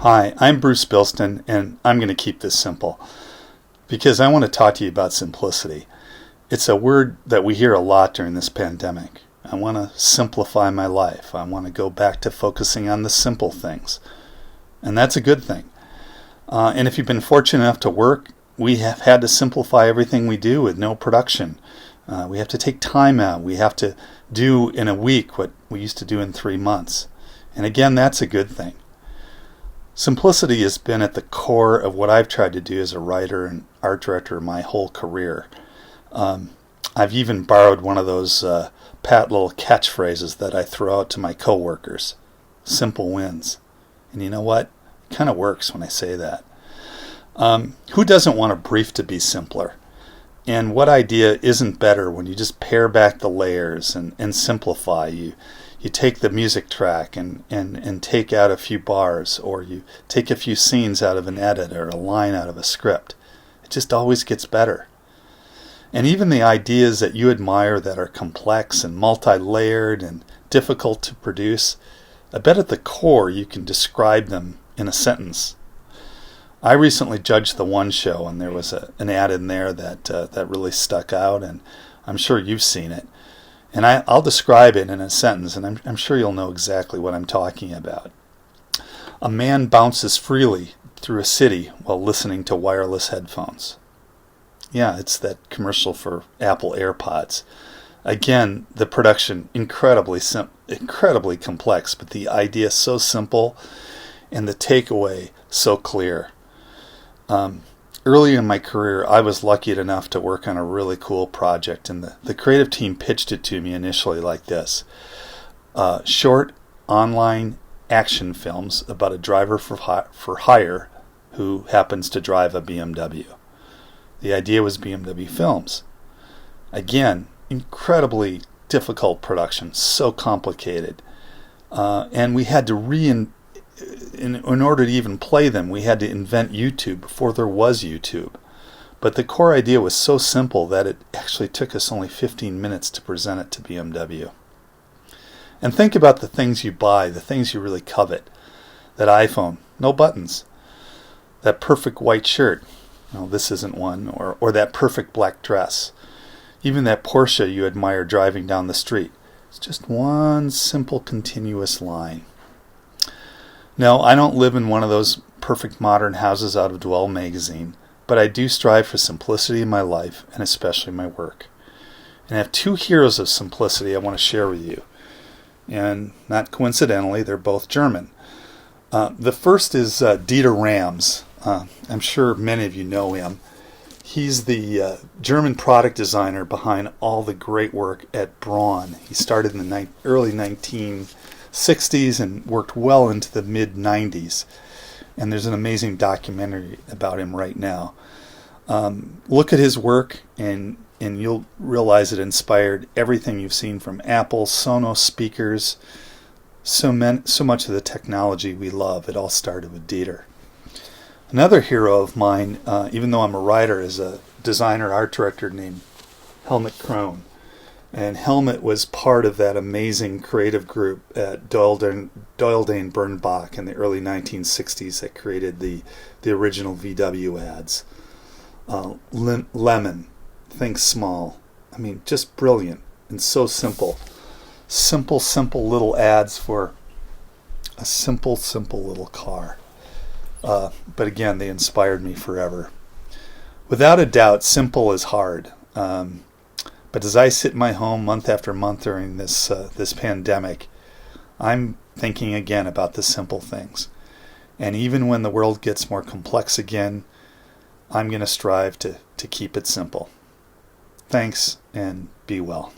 Hi, I'm Bruce Bildsten, and I'm going to keep this simple because I want to talk to you about simplicity. It's a word that we hear a lot during this pandemic. I want to simplify my life. I want to go back to focusing on the simple things, and that's a good thing. And if you've been fortunate enough to work, we have had to simplify everything we do with no production. We have to take time out. We have to do in a week what we used to do in 3 months. And again, that's a good thing. Simplicity has been at the core of what I've tried to do as a writer and art director my whole career. I've even borrowed one of those pat little catchphrases that I throw out to my coworkers. Simple wins. And you know what? It kind of works when I say that. Who doesn't want a brief to be simpler? And what idea isn't better when you just pare back the layers and simplify? You take the music track and take out a few bars, or you take a few scenes out of an edit or a line out of a script. It just always gets better. And even the ideas that you admire that are complex and multi-layered and difficult to produce, I bet at the core you can describe them in a sentence. I recently judged the One Show, and there was an ad in there that really stuck out, and I'm sure you've seen it. And I'll describe it in a sentence, and I'm sure you'll know exactly what I'm talking about. A man bounces freely through a city while listening to wireless headphones. Yeah, it's that commercial for Apple AirPods. Again, the production incredibly complex, but the idea so simple and the takeaway so clear. Early in my career, I was lucky enough to work on a really cool project, and the creative team pitched it to me initially like this. Short online action films about a driver for hire who happens to drive a BMW. The idea was BMW Films. Again, incredibly difficult production, so complicated. And we had to in order to even play them, we had to invent YouTube before there was YouTube. But the core idea was so simple that it actually took us only 15 minutes to present it to BMW. And think about the things you buy, the things you really covet. That iPhone, no buttons. That perfect white shirt, no, this isn't one. Or that perfect black dress. Even that Porsche you admire driving down the street. It's just one simple continuous line. No, I don't live in one of those perfect modern houses out of Dwell magazine, but I do strive for simplicity in my life, and especially my work. And I have two heroes of simplicity I want to share with you. And not coincidentally, they're both German. The first is Dieter Rams. I'm sure many of you know him. He's the German product designer behind all the great work at Braun. He started in the early 1960s and worked well into the mid-90s. And there's an amazing documentary about him right now. Look at his work and you'll realize it inspired everything you've seen from Apple, Sonos speakers, so much of the technology we love. It all started with Dieter. Another hero of mine, even though I'm a writer, is a designer art director named Helmut Krohn. And Helmut was part of that amazing creative group at Doyle Dane Bernbach in the early 1960s that created the original VW ads. Lemon, think small. I mean, just brilliant and so simple. Simple little ads for a simple little car. But again, they inspired me forever. Without a doubt, simple is hard. But as I sit in my home month after month during this pandemic, I'm thinking again about the simple things. And even when the world gets more complex again, I'm going to strive to keep it simple. Thanks, and be well.